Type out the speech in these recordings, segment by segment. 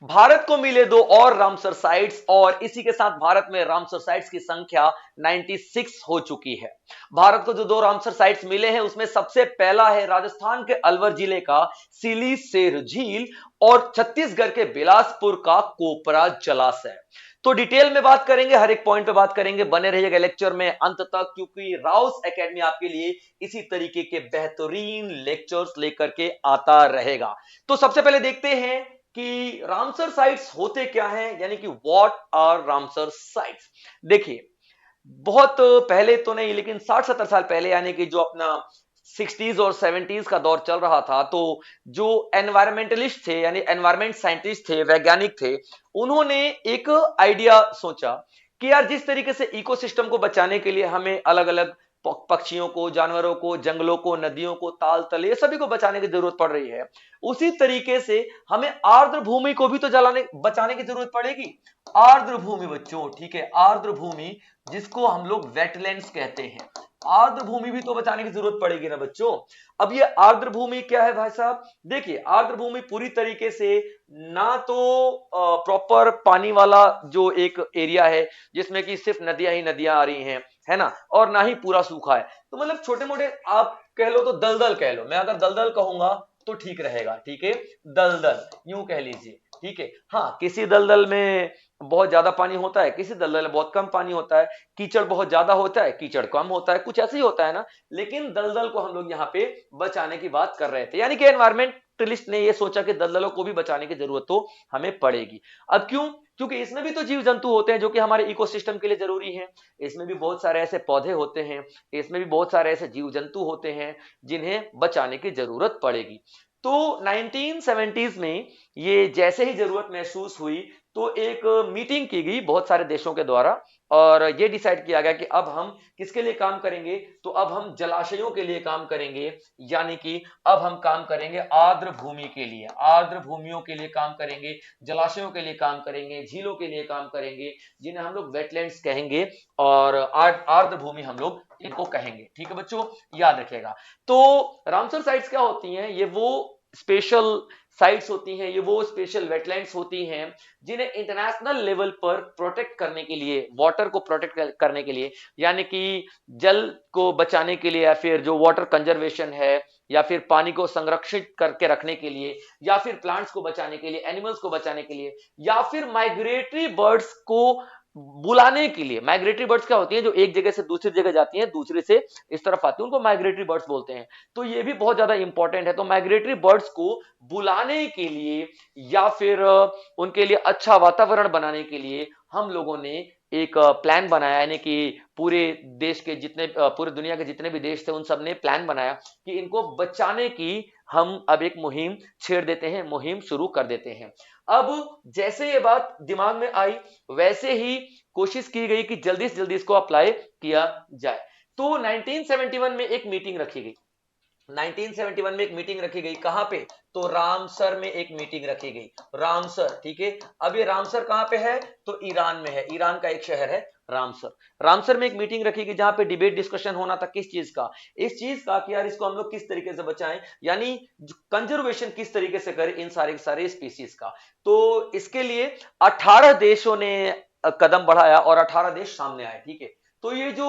भारत को मिले दो और रामसर साइट्स और इसी के साथ भारत में रामसर साइट्स की संख्या 96 हो चुकी है। भारत को जो दो रामसर साइट्स मिले हैं उसमें सबसे पहला है राजस्थान के अलवर जिले का सिली सेर झील और छत्तीसगढ़ के बिलासपुर का कोपरा जलाशय। तो डिटेल में बात करेंगे, हर एक पॉइंट पे बात करेंगे, बने रहिएगा लेक्चर में अंत तक, क्योंकि राउस एकेडमी आपके लिए इसी तरीके के बेहतरीन लेक्चर्स लेकर के आता रहेगा। तो सबसे पहले देखते हैं कि रामसर साइट्स होते क्या हैं, यानी कि व्हाट आर रामसर साइट्स। देखिए, बहुत पहले तो नहीं लेकिन 60-70 साल पहले, यानी कि जो अपना 60s और 70s का दौर चल रहा था, तो जो एनवायरमेंटलिस्ट थे यानी एनवायरमेंट साइंटिस्ट थे, वैज्ञानिक थे, उन्होंने एक आइडिया सोचा कि यार जिस तरीके से इकोसिस्टम को बचाने के लिए हमें अलग अलग पक्षियों को, जानवरों को, जंगलों को, नदियों को, ताल तले, ये सभी को बचाने की जरूरत पड़ रही है, उसी तरीके से हमें आर्द्र भूमि को भी तो जलाने बचाने की जरूरत पड़ेगी। आर्द्र भूमि बच्चों, ठीक है, आर्द्र भूमि जिसको हम लोग वेटलैंड्स कहते हैं, आर्द्र भूमि भी तो बचाने की जरूरत पड़ेगी ना बच्चों। अब ये आर्द्र भूमि क्या है भाई साहब? देखिए, आर्द्र भूमि पूरी तरीके से ना तो प्रॉपर पानी वाला जो एक एरिया है जिसमें कि सिर्फ नदियां ही नदियां आ रही हैं, है ना, और ना ही पूरा सूखा है। तो मतलब छोटे मोटे आप कह लो तो दलदल कह लो, मैं अगर दलदल कहूंगा तो ठीक रहेगा, ठीक है, दलदल यूं कह लीजिए, ठीक है। हाँ, किसी दलदल में बहुत ज्यादा पानी होता है, किसी दलदल में बहुत कम पानी होता है, कीचड़ बहुत ज्यादा होता है, कीचड़ कम होता है, कुछ ऐसे ही होता है ना। लेकिन दलदल को हम लोग यहाँ पे बचाने की बात कर रहे थे, यानी कि एनवायरमेंटलिस्ट ने ये सोचा कि दलदलों को भी बचाने की जरूरत तो हमें पड़ेगी। अब क्यों? क्योंकि इसमें भी तो जीव जंतु होते हैं जो कि हमारे इकोसिस्टम के लिए जरूरी है। इसमें भी बहुत सारे ऐसे पौधे होते हैं, इसमें भी बहुत सारे ऐसे जीव जंतु होते हैं जिन्हें बचाने की जरूरत पड़ेगी। तो 1970s में ये जैसे ही जरूरत महसूस हुई तो एक मीटिंग की गई बहुत सारे देशों के द्वारा, और ये डिसाइड किया गया कि अब हम किसके लिए काम करेंगे, तो अब हम जलाशयों के लिए काम करेंगे, यानी कि अब हम काम करेंगे आर्द्र भूमि के लिए, आर्द्र भूमियों के लिए काम करेंगे, जलाशयों के लिए काम करेंगे, झीलों के लिए काम करेंगे, जिन्हें हम लोग वेटलैंड्स कहेंगे, और आर्द्र भूमि हम लोग इनको कहेंगे, ठीक है बच्चों, याद रखिएगा। तो रामसर साइट्स क्या होती हैं? ये वो स्पेशल साइट्स होती हैं, ये वो स्पेशल वेटलैंड्स होती हैं जिन्हें इंटरनेशनल लेवल पर प्रोटेक्ट करने के लिए, वाटर को प्रोटेक्ट करने के लिए, यानी कि जल को बचाने के लिए, या फिर जो वाटर कंजर्वेशन है, या फिर पानी को संरक्षित करके रखने के लिए, या फिर प्लांट्स को बचाने के लिए, एनिमल्स को बचाने के लिए, या फिर माइग्रेटरी बर्ड्स को बुलाने के लिए। माइग्रेटरी बर्ड्स क्या होती हैं? जो एक जगह से दूसरी जगह जाती हैं, दूसरे से इस तरफ आती हैं, उनको माइग्रेटरी बर्ड्स बोलते हैं। तो ये भी बहुत ज्यादा इंपॉर्टेंट है। तो माइग्रेटरी बर्ड्स को बुलाने के लिए या फिर उनके लिए अच्छा वातावरण बनाने के लिए हम लोगों ने एक प्लान बनाया, यानी कि पूरे देश के जितने पूरे दुनिया के जितने भी देश थे उन सब ने प्लान बनाया कि इनको बचाने की हम अब एक मुहिम छेड़ देते हैं, मुहिम शुरू कर देते हैं। अब जैसे ये बात दिमाग में आई, वैसे ही कोशिश की गई कि जल्दी से जल्दी इसको अप्लाई किया जाए। तो 1971 में एक मीटिंग रखी गई, 1971 में एक मीटिंग रखी गई, कहां पे? तो रामसर में एक मीटिंग रखी गई, रामसर, ठीक है। अब ये रामसर कहां पे है? तो ईरान में है, ईरान का एक शहर है रामसर। रामसर में एक मीटिंग रखी गई जहां पे डिबेट डिस्कशन होना था, किस चीज का? इस चीज का कि यार इसको हम लोग किस तरीके से बचाएं, यानी कंजर्वेशन किस तरीके से करें इन सारे सारे स्पीसीज का। तो इसके लिए 18 देशों ने कदम बढ़ाया और 18 देश सामने आए, ठीक है। तो ये जो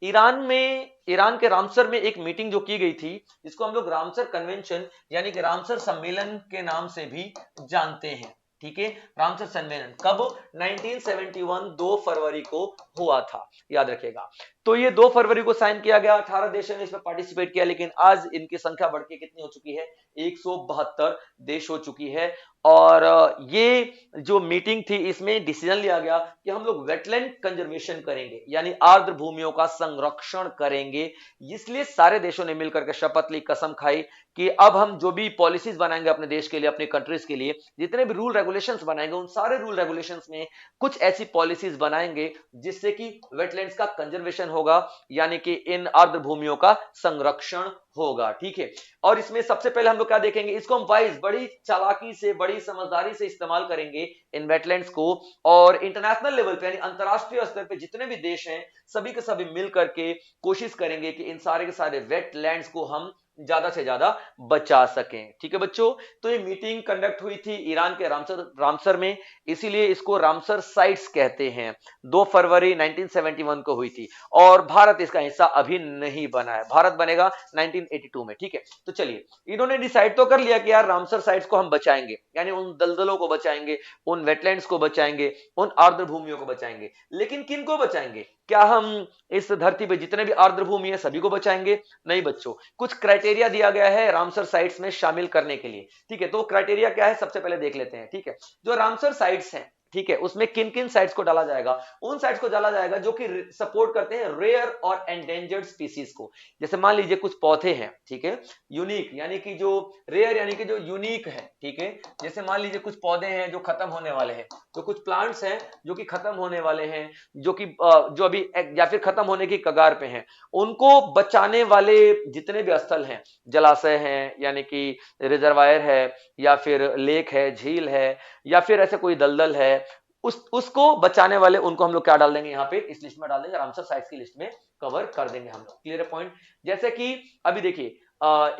ईरान के रामसर में एक मीटिंग जो की गई थी, जिसको हम लोग रामसर कन्वेंशन यानी कि रामसर सम्मेलन के नाम से भी जानते हैं, ठीक है। रामसर सम्मेलन कब? 1971 2 फरवरी को हुआ था, याद रखिएगा। तो ये 2 फरवरी को साइन किया गया, 18 देशों ने इसमें पार्टिसिपेट किया, लेकिन आज इनकी संख्या बढ़ के कितनी हो चुकी है? 172 देश हो चुकी है। और ये जो मीटिंग थी इसमें डिसीजन लिया गया कि हम लोग वेटलैंड कंजर्वेशन करेंगे, यानी आर्द्र भूमियों का संरक्षण करेंगे। इसलिए सारे देशों ने मिलकर के शपथ ली, कसम खाई कि अब हम जो भी पॉलिसीज बनाएंगे अपने देश के लिए, अपनी कंट्रीज के लिए, जितने भी रूल रेगुलेशंस बनाएंगे, उन सारे रूल रेगुलेशंस में कुछ ऐसी पॉलिसीज बनाएंगे जिससे कि वेटलैंड्स का कंजर्वेशन होगा, यानी कि इन आर्द्र भूमियों का संरक्षण होगा, ठीक है। और इसमें सबसे पहले हम लोग क्या देखेंगे? इसको हम वाइज बड़ी चालाकी से, बड़ी समझदारी से इस्तेमाल करेंगे इन वेटलैंड्स को, और इंटरनेशनल लेवल पे यानी अंतरराष्ट्रीय स्तर पे जितने भी देश हैं सभी के सभी मिल करके कोशिश करेंगे कि इन सारे के सारे वेटलैंड्स को हम ज्यादा से ज्यादा बचा सकें। ठीक है बच्चों, तो ये मीटिंग कंडक्ट हुई थी ईरान के रामसर में, इसीलिए इसको रामसर साइट्स कहते हैं। 2 फरवरी 1971 को हुई थी और भारत इसका हिस्सा अभी नहीं बना है, भारत बनेगा 1982 में। ठीक है, तो चलिए, इन्होंने डिसाइड तो कर लिया कि यार रामसर साइट्स को हम बचाएंगे, यानी उन दलदलों को बचाएंगे, उन वेटलैंड्स को बचाएंगे, उन आर्द्र भूमियों को बचाएंगे। लेकिन किन को बचाएंगे? क्या हम इस धरती पे जितने भी आर्द्र भूमि है सभी को बचाएंगे? नहीं बच्चों, कुछ क्राइटेरिया दिया गया है रामसर साइट्स में शामिल करने के लिए। ठीक है, तो क्राइटेरिया क्या है सबसे पहले देख लेते हैं। ठीक है, जो रामसर साइट्स हैं, ठीक है, उसमें किन किन साइट्स को डाला जाएगा? उन साइट्स को डाला जाएगा जो कि सपोर्ट करते हैं रेयर और एंडेंजर्ड स्पीसीज को। जैसे मान लीजिए कुछ पौधे हैं, ठीक है, यूनिक यानी कि जो रेयर यानी कि जो यूनिक है। ठीक है, जैसे मान लीजिए कुछ पौधे हैं जो खत्म होने वाले हैं, तो कुछ प्लांट्स हैं जो कि खत्म होने वाले हैं, जो कि जो अभी या फिर खत्म होने की कगार पे हैं, उनको बचाने वाले जितने भी स्थल हैं, जलाशय हैं यानी कि रिजर्वायर है, या फिर लेक है, झील है, या फिर ऐसे कोई दलदल है, उसको बचाने वाले उनको हम लोग क्या डाल देंगे यहाँ पे, इस लिस्ट में डाल देंगे, रामसर साइट्स की लिस्ट में कवर कर देंगे हम लोग। क्लियर है पॉइंट? जैसे कि अभी देखिए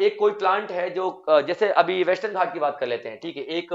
एक कोई प्लांट है जो जैसे अभी वेस्टर्न घाट की बात कर लेते हैं। ठीक है, एक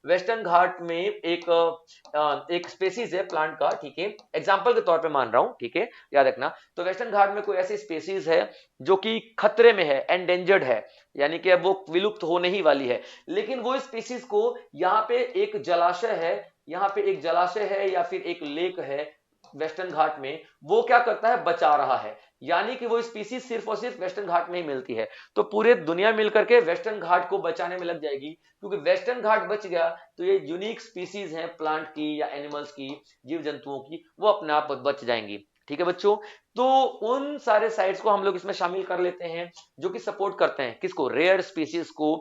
वेस्टर्न घाट में एक स्पेसीज है प्लांट का, ठीक है, एग्जांपल के तौर पे मान रहा हूं, ठीक है, याद रखना। तो वेस्टर्न घाट में कोई ऐसी स्पेसीज है जो कि खतरे में है, एंडेंजर्ड है, यानी कि अब वो विलुप्त होने ही वाली है, लेकिन वो स्पीसीज को यहाँ पे एक जलाशय है, यहाँ पे एक जलाशय है या फिर एक लेक है वेस्टर्न घाट में, वो क्या करता है, बचा रहा है। यानी कि वो स्पीसीज सिर्फ और सिर्फ वेस्टर्न घाट में ही मिलती है, तो पूरे दुनिया मिलकर के वेस्टर्न घाट को बचाने में लग जाएगी, क्योंकि वेस्टर्न घाट बच गया तो ये यूनिक स्पीसीज हैं प्लांट की या एनिमल्स की, जीव जंतुओं की, वो अपने आप बच जाएंगी। ठीक है बच्चों, तो उन सारे साइट्स को हम लोग इसमें शामिल कर लेते हैं जो कि सपोर्ट करते हैं किसको, रेयर स्पीसीज को,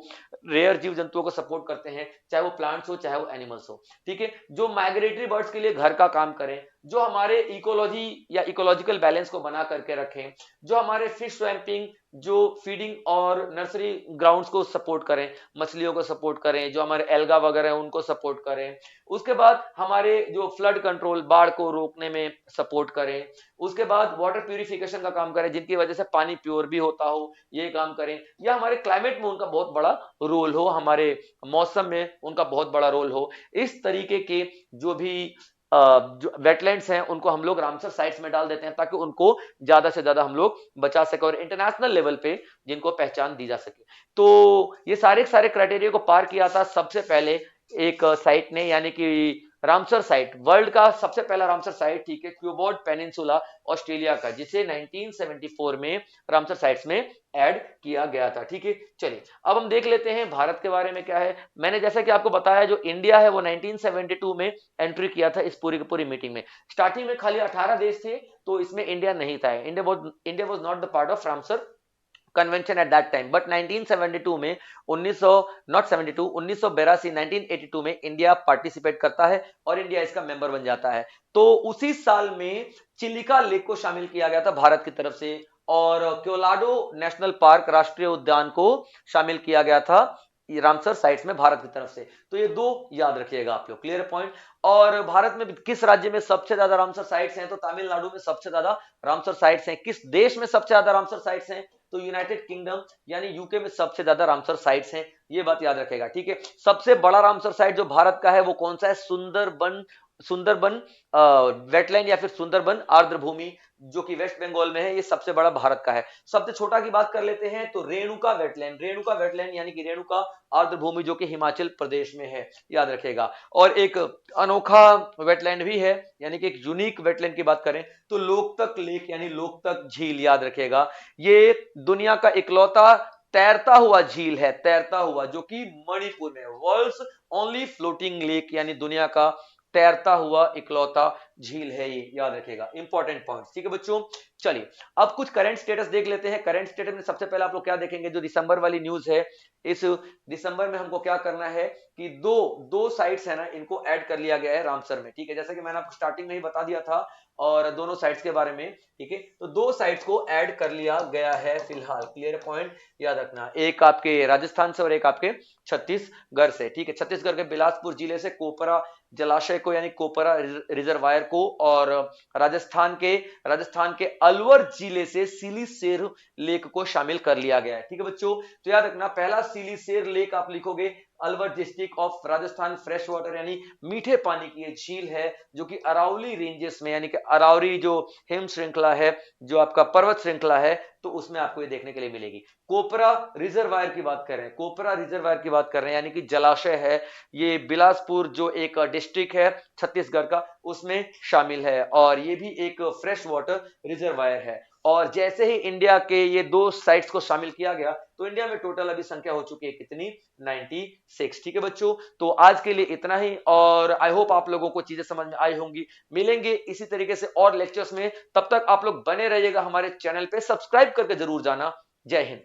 रेयर जीव जंतुओं को सपोर्ट करते हैं, चाहे वो प्लांट्स हो चाहे वो एनिमल्स हो। ठीक है, जो माइग्रेटरी बर्ड्स के लिए घर का काम करें, जो हमारे इकोलॉजी या इकोलॉजिकल बैलेंस को बना करके रखें, जो हमारे फिश स्वैम्पिंग, जो फीडिंग और नर्सरी ग्राउंड्स को सपोर्ट करें, मछलियों को सपोर्ट करें, जो हमारे एल्गा वगैरह है उनको सपोर्ट करें, उसके बाद हमारे जो फ्लड कंट्रोल, बाढ़ को रोकने में सपोर्ट करें, उसके बाद वाटर प्यूरिफिकेशन का काम करें जिनकी वजह से पानी प्योर भी होता हो, ये काम करें, या हमारे क्लाइमेट में उनका बहुत बड़ा रोल हो, हमारे मौसम में उनका बहुत बड़ा रोल हो। इस तरीके के जो भी जो वेटलैंड्स हैं उनको हम लोग रामसर साइट्स में डाल देते हैं ताकि उनको ज्यादा से ज्यादा हम लोग बचा सके और इंटरनेशनल लेवल पे जिनको पहचान दी जा सके। तो ये सारे सारे क्राइटेरिया को पार किया था सबसे पहले एक साइट ने, यानी कि रामसर साइट, वर्ल्ड का सबसे पहला रामसर साइट, ठीक है, क्यूबोर्ड पेनिनसुला ऑस्ट्रेलिया का, जिसे 1974 में रामसर साइट्स में ऐड किया गया था। ठीक है, चलिए अब हम देख लेते हैं भारत के बारे में क्या है। मैंने जैसा कि आपको बताया जो इंडिया है वो 1972 में एंट्री किया था इस पूरी की पूरी मीटिंग में। स्टार्टिंग में खाली 18 देश थे, तो इसमें इंडिया नहीं था, India was not the part of Ramsar convention at that time, but 1972 में 1900 नॉट 72 1982 1982 में इंडिया पार्टिसिपेट करता है और इंडिया इसका मेंबर बन जाता है। तो उसी साल में चिलिका लेक को शामिल किया गया था भारत की तरफ से, और कोलोराडो नेशनल पार्क राष्ट्रीय उद्यान को शामिल किया गया था रामसर साइट्स में भारत की तरफ से। तो ये दो याद रखिएगा आप लोग। Clear point? और भारत में किस राज्य में सबसे ज्यादा रामसर साइट्स हैं? तो तमिलनाडु में सबसे ज्यादा रामसर साइट्स हैं। किस देश में सबसे ज्यादा रामसर साइट्स हैं? तो यूनाइटेड किंगडम यानी यूके में सबसे ज्यादा रामसर साइट्स हैं। ये बात याद रखेगा, ठीक है। सबसे बड़ा रामसर साइट जो भारत का है वो कौन सा है? सुंदरबन वेटलैंड या फिर सुंदरबन आर्द्र भूमि, जो कि वेस्ट बंगाल में है, ये सबसे बड़ा भारत का है। सबसे छोटा की बात कर लेते हैं तो रेणुका वेटलैंड यानी कि रेणुका आर्द्र भूमि जो कि हिमाचल प्रदेश में है, याद रखेगा। और एक अनोखा वेटलैंड भी है, यानी कि एक यूनिक वेटलैंड की बात करें तो लोकतक लेक यानी लोकतक झील, याद रखेगा। ये दुनिया का इकलौता तैरता हुआ झील है, तैरता हुआ, जो कि मणिपुर में, वर्ल्ड्स ओनली फ्लोटिंग लेक, यानी दुनिया का तैरता हुआ इकलौता झील है ये, याद रखेगा। इंपॉर्टेंट पॉइंट, ठीक है बच्चों। चलिए अब कुछ करंट स्टेटस देख लेते हैं। करंट स्टेटस में सबसे पहले आप लोग क्या देखेंगे, जो दिसंबर वाली न्यूज है, इस दिसंबर में हमको क्या करना है कि दो साइट्स है ना, इनको ऐड कर लिया गया है रामसर में, ठीक है। जैसा कि मैंने आपको स्टार्टिंग में ही बता दिया था, और दोनों साइट्स के बारे में, ठीक है। तो दो साइट्स को ऐड कर लिया गया है फिलहाल, क्लियर पॉइंट याद रखना, एक आपके राजस्थान से और एक आपके छत्तीसगढ़ से, ठीक है। छत्तीसगढ़ के बिलासपुर जिले से कोपरा जलाशय को यानी कोपरा रिजर्वायर को, और राजस्थान के अलवर जिले से सिलीसेर लेक को शामिल कर लिया गया है, ठीक है बच्चों। तो याद रखना, पहला सिलीसेर लेक आप लिखोगे Alwar district of Rajasthan, fresh water यानी मीठे पानी की ये झील है जो कि अरावली रेंजेस में यानी कि अरावली जो हिम श्रृंखला है, जो आपका पर्वत श्रृंखला है, तो उसमें आपको ये देखने के लिए मिलेगी। कोपरा रिजर्वायर की बात कर रहे हैं, कोपरा रिजर्वायर की बात कर रहे हैं यानी कि जलाशय है, ये बिलासपुर जो एक डिस्ट्रिक्ट है छत्तीसगढ़ का उसमें शामिल है, और ये भी एक फ्रेश वाटर रिजर्वायर है। और जैसे ही इंडिया के ये दो साइट्स को शामिल किया गया तो इंडिया में टोटल अभी संख्या हो चुकी है कितनी, 96, ठीक है बच्चों। तो आज के लिए इतना ही, और आई होप आप लोगों को चीजें समझ में आई होंगी। मिलेंगे इसी तरीके से और लेक्चर्स में, तब तक आप लोग बने रहिएगा हमारे चैनल पे, सब्सक्राइब करके जरूर जाना। जय हिंद।